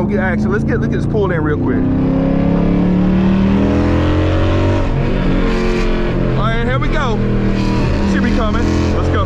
on, get action. Let's get this pulled in real quick. All right, here we go. Should be coming. Let's go.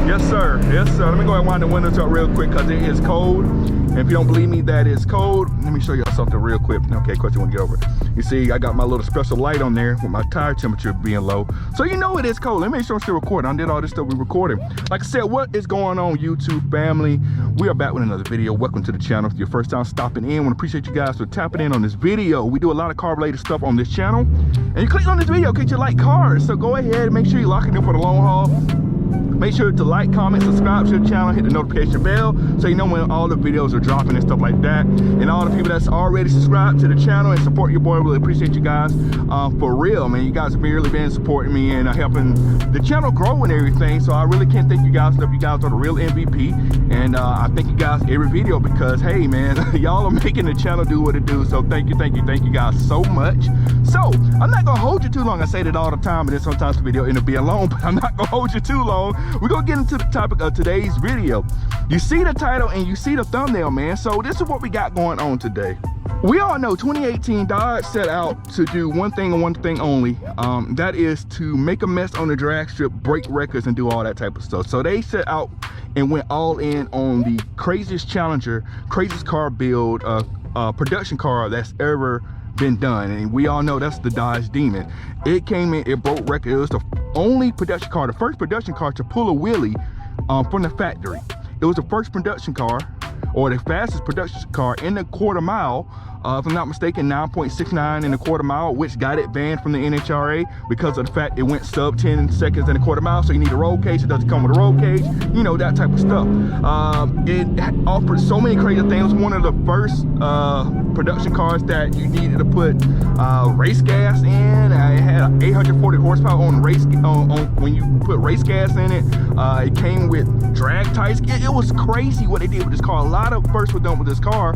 Yes, sir. Yes, sir. Let me go ahead and wind the windows up real quick because it is cold. And if you don't believe me that it's cold, let me show you something real quick. Okay, of course you want to get over it. You see, I got my little special light on there with my tire temperature being low. So you know it is cold. Let me make sure I'm still recording. I did all this stuff we're recording. Like I said, what is going on, YouTube family? We are back with another video. Welcome to the channel. If you're first time stopping in, I want to appreciate you guys for tapping in on this video. We do a lot of car related stuff on this channel. And you click on this video because you like cars. So go ahead and make sure you're locking in for the long haul. Make sure to like, comment, subscribe to the channel, hit the notification bell so you know when all the videos are dropping and stuff like that. And all the people that's already subscribed to the channel and support your boy, really appreciate you guys. For real, man, you guys have really been supporting me and helping the channel grow and everything. So I really can't thank you guys enough. You guys are the real MVP. And I thank you guys every video because, hey, man, y'all are making the channel do what it do. So thank you guys so much. So I'm not going to hold you too long. I say that all the time, and then sometimes the video ends up being long, but I'm not going to hold you too long. We're gonna get into the topic of today's video. You see the title and you see the thumbnail, man. So this is what we got going on today. We all know 2018 Dodge set out to do one thing and one thing only. That is to make a mess on the drag strip, break records, and do all that type of stuff. So they set out and went all in on the craziest Challenger, craziest car build, production car that's ever been done. And we all know that's the Dodge Demon. It came in, it broke record. It was the only production car, the first production car to pull a wheelie from the factory. It was the first production car, or the fastest production car in the quarter mile. If I'm not mistaken, 9.69 in the quarter mile, which got it banned from the NHRA because of the fact it went sub 10 seconds in the quarter mile. So you need a roll cage. It doesn't come with a roll cage, you know, that type of stuff. It offered so many crazy things. One of the first production cars that you needed to put race gas in. It had 840 horsepower on race when you put race gas in it. It came with drag tires. It was crazy what they did with this car. A lot of firsts were done with this car.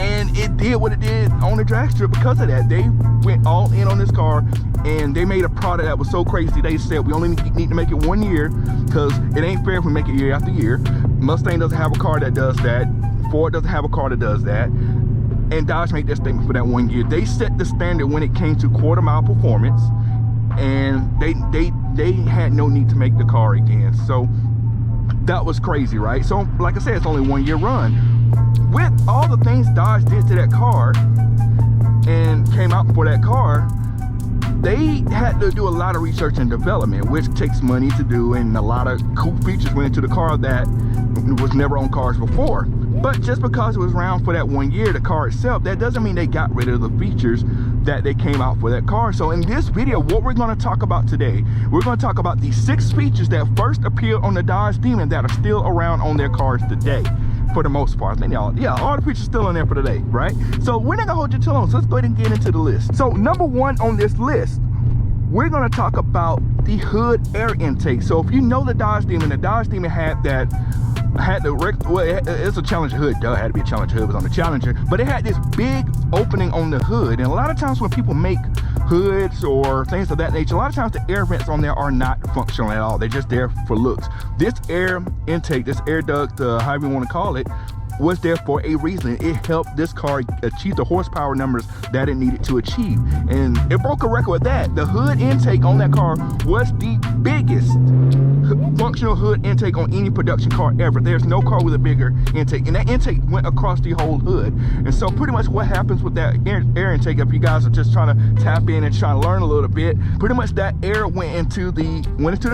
And it did what it did on the drag strip because of that. They went all in on this car and they made a product that was so crazy. They said we only need to make it 1 year because it ain't fair if we make it year after year. Mustang doesn't have a car that does that. Ford doesn't have a car that does that. And Dodge made that statement for that 1 year. They set the standard when it came to quarter mile performance, and they had no need to make the car again. So that was crazy, right? So like I said, it's only 1 year run. With all the things Dodge did to that car and came out for that car, they had to do a lot of research and development, which takes money to do, and a lot of cool features went into the car that was never on cars before. But just because it was around for that 1 year, the car itself, that doesn't mean they got rid of the features that they came out for that car. So in this video, what we're going to talk about today, we're going to talk about the 6 features that first appeared on the Dodge Demon that are still around on their cars today. For the most part, I think all the features still in there for today, right? So we're not gonna hold you too long, so let's go ahead and get into the list. So number 1 on this list, we're gonna talk about the hood air intake. So if you know the Dodge Demon had it's a Challenger hood, duh, it had to be a Challenger hood, it was on the Challenger, but it had this big opening on the hood. And a lot of times when people make hoods or things of that nature, a lot of times the air vents on there are not functional at all. They're just there for looks. This air intake, this air duct, however you want to call it, was there for a reason. It helped this car achieve the horsepower numbers that it needed to achieve, and it broke a record with that. The hood intake on that car was the biggest functional hood intake on any production car ever. There's no car with a bigger intake, and that intake went across the whole hood. And so pretty much what happens with that air intake, if you guys are just trying to tap in and trying to learn a little bit, pretty much that air went into the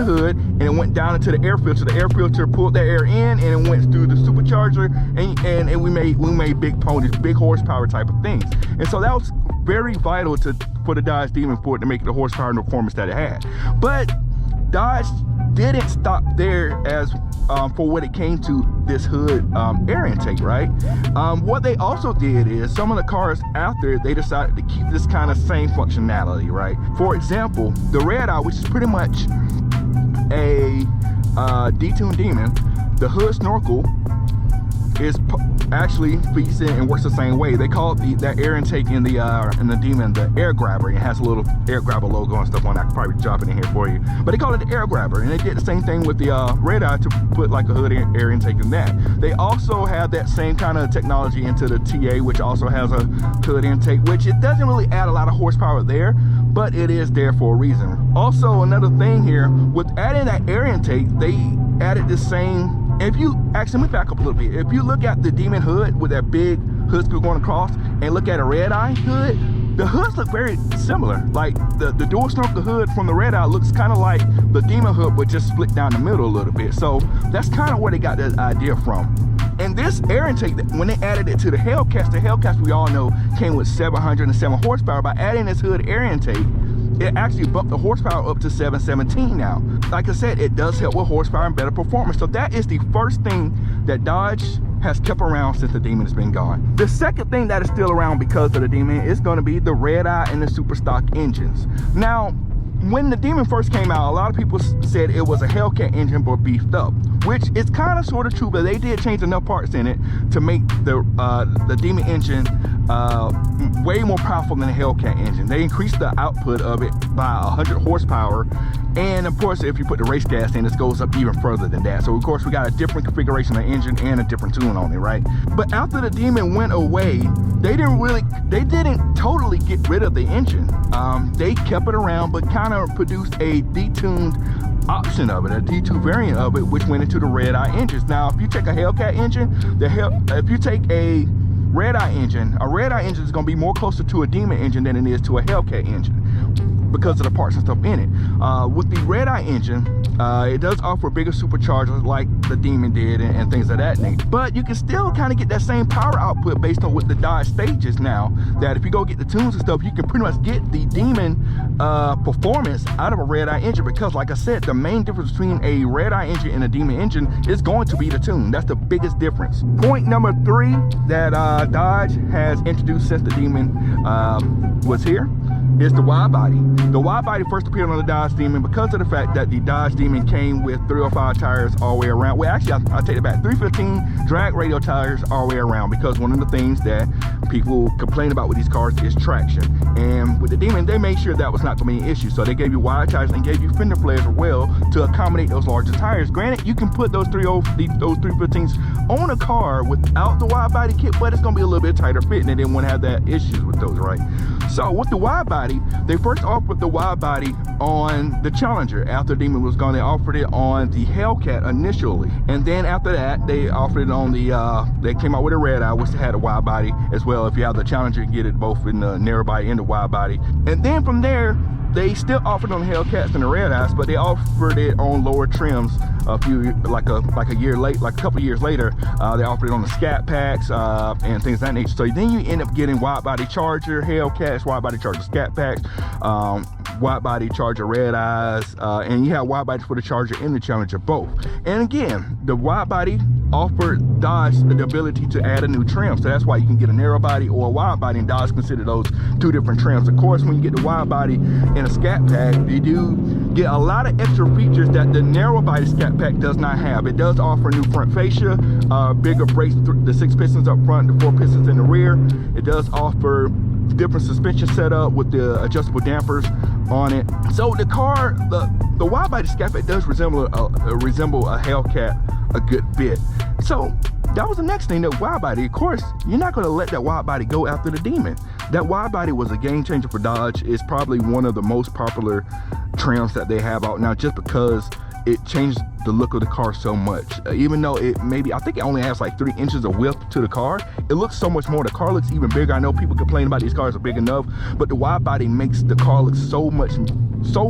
hood and it went down into the air filter. The air filter pulled that air in and it went through the supercharger, and we made big ponies, big horsepower type of things. And so that was very vital for the Dodge Demon for it to make the horsepower and the performance that it had. But Dodge didn't stop there as for what it came to this hood air intake, right? What they also did is some of the cars after, they decided to keep this kind of same functionality, right? For example, the Red Eye, which is pretty much a detuned Demon, the hood snorkel is actually feeds in and works the same way. They call it that air intake in the Demon the air grabber. It has a little air grabber logo and stuff on it. I could probably drop it in here for you, but they call it the air grabber, and they did the same thing with the red eye to put like a hood air intake in that. They also have that same kind of technology into the TA, which also has a hood intake, which it doesn't really add a lot of horsepower there, but it is there for a reason. Also, another thing here, with adding that air intake, they added the same. If you actually, let me back up a little bit. If you look at the Demon hood with that big hood screw going across, and look at a red eye hood, the hoods look very similar. Like the dual snorkel hood from the red eye looks kind of like the Demon hood, but just split down the middle a little bit. So that's kind of where they got that idea from. And this air intake, when they added it to the Hellcat we all know came with 707 horsepower. By adding this hood air intake, it actually bumped the horsepower up to 717 now. Like I said, it does help with horsepower and better performance. So that is the first thing that Dodge has kept around since the Demon has been gone. The second thing that is still around because of the Demon is going to be the red eye and the super stock engines. Now, when the Demon first came out, a lot of people said it was a Hellcat engine but beefed up, which is kind of sort of true, but they did change enough parts in it to make the Demon engine way more powerful than a Hellcat engine. They increased the output of it by 100 horsepower, and of course if you put the race gas in, it goes up even further than that. So of course we got a different configuration of the engine and a different tune on it, right? But after the Demon went away, they didn't totally get rid of the engine. They kept it around, but kind of produced a detuned option of it, a D2 variant of it, which went into the red eye engines. Now if you take a Hellcat engine, if you take a red eye engine is going to be more closer to a Demon engine than it is to a Hellcat engine because of the parts and stuff in it. With the red eye engine, it does offer bigger superchargers like the Demon did and things of that nature, but you can still kind of get that same power output based on what the Dodge stages now, that if you go get the tunes and stuff, you can pretty much get the Demon performance out of a red eye engine, because like I said, the main difference between a red eye engine and a Demon engine is going to be the tune. That's the biggest difference. Point number 3 that Dodge has introduced since the Demon was here is the wide body. The wide body first appeared on the Dodge Demon because of the fact that the Dodge Demon came with 305 tires all the way around. Well, actually, I'll take it back. 315 drag radial tires all the way around, because one of the things that people complain about with these cars is traction. And with the Demon, they made sure that was not going to be an issue. So they gave you wide tires and gave you fender flares as well to accommodate those larger tires. Granted, you can put those 315s on a car without the wide body kit, but it's going to be a little bit tighter fit, and they didn't want to have that issues with those, right? So with the wide body, they first offered the wide body on the Challenger. After Demon was gone, they offered it on the Hellcat initially, and then after that they offered it on the they came out with a red eye, which had a wide body as well. If you have the Challenger, you get it both in the narrow body and the wide body. And then from there, they still offered on the Hellcats and the red eyes, but they offered it on lower trims a couple years later. They offered it on the Scat Packs and things of that nature. So then you end up getting wide body Charger Hellcats, wide body Charger Scat Packs, wide body Charger red eyes, and you have wide bodies for the Charger and the Challenger both. And again, the wide body offered Dodge the ability to add a new trim, so that's why you can get a narrow body or a wide body, and Dodge consider those two different trims. Of course, when you get the wide body in a Scat Pack, you do get a lot of extra features that the narrow body Scat Pack does not have. It does offer new front fascia, bigger brakes, the 6 pistons up front, the 4 pistons in the rear. It does offer different suspension setup with the adjustable dampers on it. So the car, the wide body Scat Pack does resemble a Hellcat a good bit. So that was the next thing, that wide body. Of course, you're not going to let that wide body go after the Demon. That wide body was a game changer for Dodge. It's probably one of the most popular trims that they have out now, just because it changed the look of the car so much. Even though I think it only has like 3 inches of width to the car, it looks so much more. The car looks even bigger. I know people complain about these cars are big enough, but the wide body makes the car look so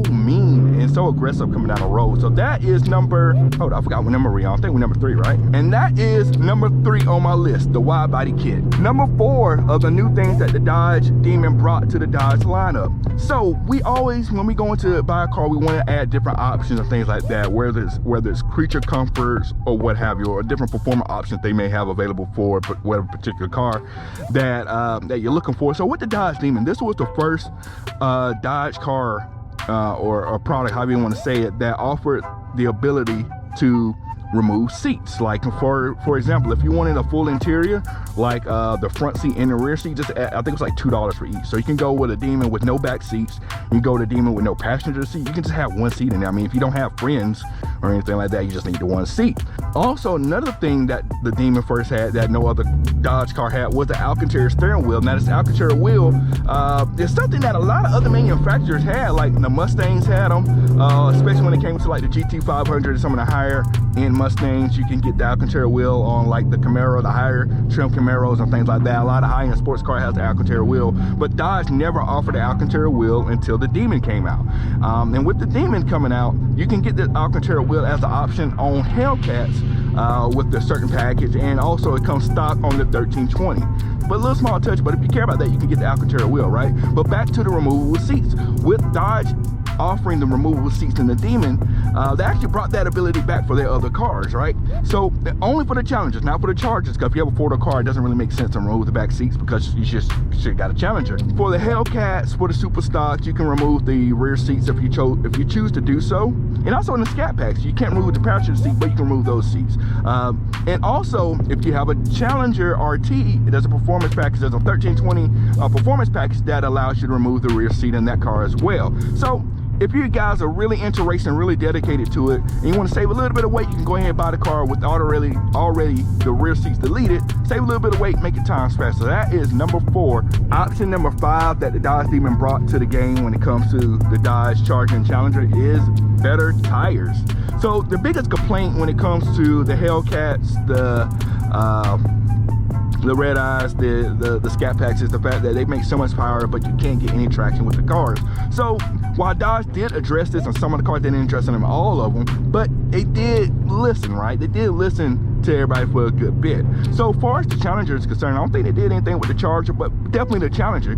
mean and so aggressive coming down the road. So that is number, hold on, I forgot what number we're on. I think we're number 3, right? And that is number 3 on my list, the wide body kit. Number 4 of the new things that the Dodge Demon brought to the Dodge lineup. So we always, when we go into buy a car, we want to add different options and things like that, whether it's creature comforts or what have you, or different performance options they may have available for whatever particular car that you're looking for. So with the Dodge Demon, this was the first Dodge car or a product, however you want to say it, that offered the ability to remove seats. Like for example, if you wanted a full interior, like the front seat and the rear seat, just I think it was like $2 for each. So you can go with a Demon with no back seats, you can go with a Demon with no passenger seat, you can just have one seat in there. I mean, if you don't have friends or anything like that, you just need the one seat. Also, another thing that the Demon first had that no other Dodge car had was the Alcantara steering wheel. Now this Alcantara wheel is something that a lot of other manufacturers had, like the Mustangs had them, especially when it came to like the GT500 and some of the higher end Mustangs. You can get the Alcantara wheel on like the Camaro, the higher trim Camaros and things like that. A lot of high-end sports car has the Alcantara wheel, but Dodge never offered the Alcantara wheel until the Demon came out. And with the Demon coming out, you can get the Alcantara wheel as an option on Hellcats with a certain package, and also it comes stock on the 1320. But a little small touch, but if you care about that, you can get the Alcantara wheel, right? But back to the removable seats. With Dodge offering the removable seats in the Demon, they actually brought that ability back for their other cars, right? So only for the Challengers, not for the Chargers, because if you have a four-door car, it doesn't really make sense to remove the back seats because you just got a Challenger. For the Hellcats, for the Super Stocks, you can remove the rear seats if you choose to do so. And also in the Scat Packs, you can't remove the passenger seat, but you can remove those seats. And also, if you have a Challenger RT, there's a performance package, there's a 1320 performance package that allows you to remove the rear seat in that car as well. So if you guys are really into racing, really dedicated to it, and you want to save a little bit of weight, you can go ahead and buy the car with already the rear seats deleted. Save a little bit of weight, make it times faster. That is number 4. Option number 5 that the Dodge Demon brought to the game when it comes to the Dodge Charger and Challenger is better tires. So the biggest complaint when it comes to the Hellcats, the Red Eyes, the Scat Packs, is the fact that they make so much power, but you can't get any traction with the cars. So while Dodge did address this on some of the cars, they didn't address it on all of them, but they did listen, right? They did listen to everybody for a good bit. So far as the Challenger is concerned, I don't think they did anything with the Charger, but definitely the Challenger.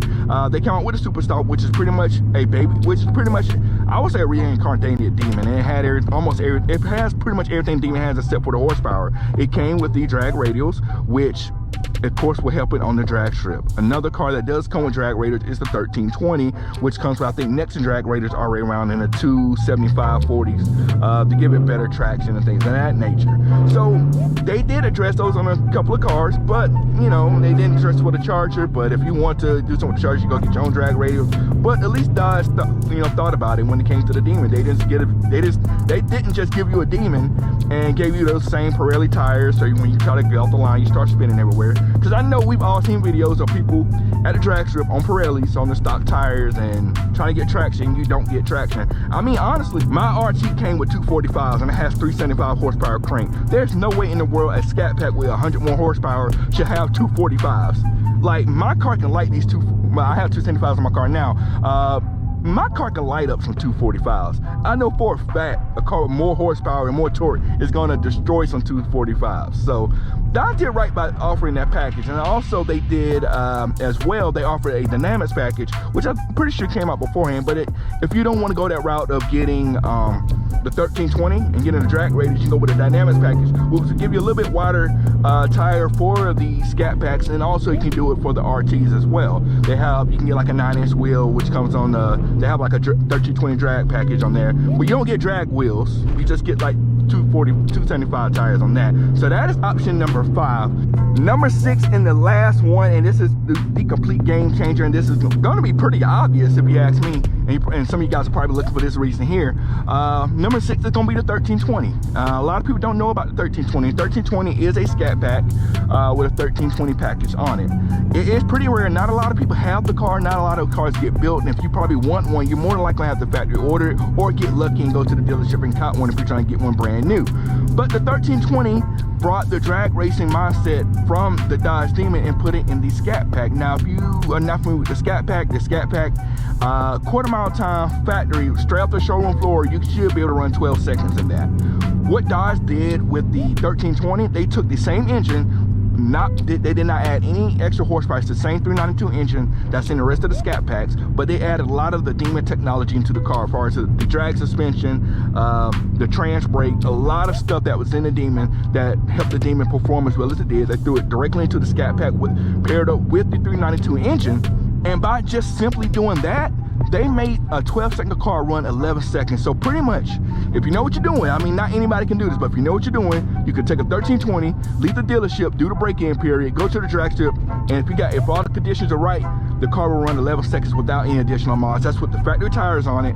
They came out with a Super Stock, which is pretty much a baby, which is pretty much, I would say, a reincarnated Demon. And it had it has pretty much everything Demon has except for the horsepower. It came with the drag radials, which of course will help it on the drag strip. Another car that does come with drag radials is the 1320, which comes with, I think, next in drag radials already around in the 275 40s to give it better traction and things of that nature. So they did address those on a couple of cars, but you know, they didn't address it with a Charger. But if you want to do something with the Charger, you go get your own drag radials. But at least Dodge thought about it when it came to the Demon. They didn't just give you a Demon and gave you those same Pirelli tires, so when you try to get off the line, you start spinning everywhere. Because I know we've all seen videos of people at the drag strip on Pirellis on the stock tires and trying to get traction. You don't get traction. I mean, honestly, my RT came with 245s and it has 375 horsepower crank. There's no way in the world a Scat Pack with 100 more horsepower should have 245s. Like, my car can light these well, I have 275s in my car now. My car can light up some 245s. I know for a fact a car with more horsepower and more torque is gonna destroy some 245s. So Dodge did right by offering that package. And also they did as well, they offered a dynamics package, which I'm pretty sure came out beforehand. But if you don't want to go that route of getting the 1320 and getting the drag radius, you can go with a dynamics package, which will give you a little bit wider tire for the Scat Packs, and also you can do it for the RTs as well. You can get like a 9-inch wheel, which comes on they have like a 1320 drag package on there, but you don't get drag wheels. You just get like 275 tires on that. So that is option number 5. Number 6 and the last one, and this is the complete game changer, and this is going to be pretty obvious if you ask me, and some of you guys are probably looking for this reason here. Number 6 is going to be the 1320. A lot of people don't know about the 1320. The 1320 is a Scat Pack with a 1320 package on it. It is pretty rare. Not a lot of people have the car. Not a lot of cars get built, and if you probably want one, you're more than likely to have the factory order it, or get lucky and go to the dealership and cop one if you're trying to get one brand new. But the 1320 brought the drag racing mindset from the Dodge Demon and put it in the Scat Pack. Now, if you are not familiar with the Scat Pack, quarter mile time factory, straight off the showroom floor, you should be able to run 12 seconds in that. What Dodge did with the 1320, they took the same engine, they did not add any extra horsepower. It's the same 392 engine that's in the rest of the Scat Packs, but they added a lot of the Demon technology into the car, as far as the drag suspension, the trans brake, a lot of stuff that was in the Demon that helped the Demon perform as well as it did. They threw it directly into the Scat Pack paired up with the 392 engine, and by just simply doing that, they made a 12-second car run 11 seconds. So pretty much, if you know what you're doing, I mean, not anybody can do this, but if you know what you're doing, you could take a 1320, leave the dealership, do the break-in period, go to the track strip, and if all the conditions are right, the car will run 11 seconds without any additional mods. That's with the factory tires on it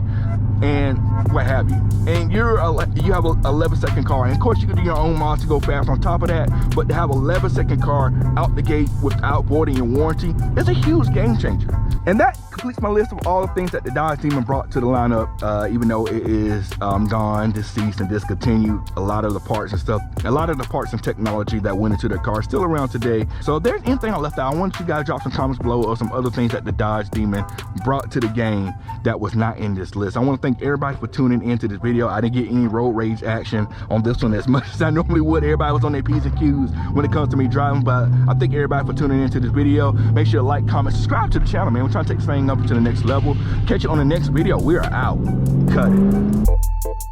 and what have you. And you have a 11-second car, and of course you can do your own mods to go fast on top of that, but to have 11-second car out the gate without voiding your warranty is a huge game changer. And that completes my list of all the things that the Dodge Demon brought to the lineup. Even though it is gone, deceased, and discontinued, a lot of the parts and stuff, a lot of the parts and technology that went into the car still around today. So if there's anything I left out, I want you guys to drop some comments below of some other things that the Dodge Demon brought to the game that was not in this list. I want to thank everybody for tuning into this video. I didn't get any road rage action on this one as much as I normally would. Everybody was on their P's and Q's when it comes to me driving, but I thank everybody for tuning into this video. Make sure to like, comment, subscribe to the channel, man. We're trying to take this thing up to the next level. Catch you on the next video. We are out. Cut it.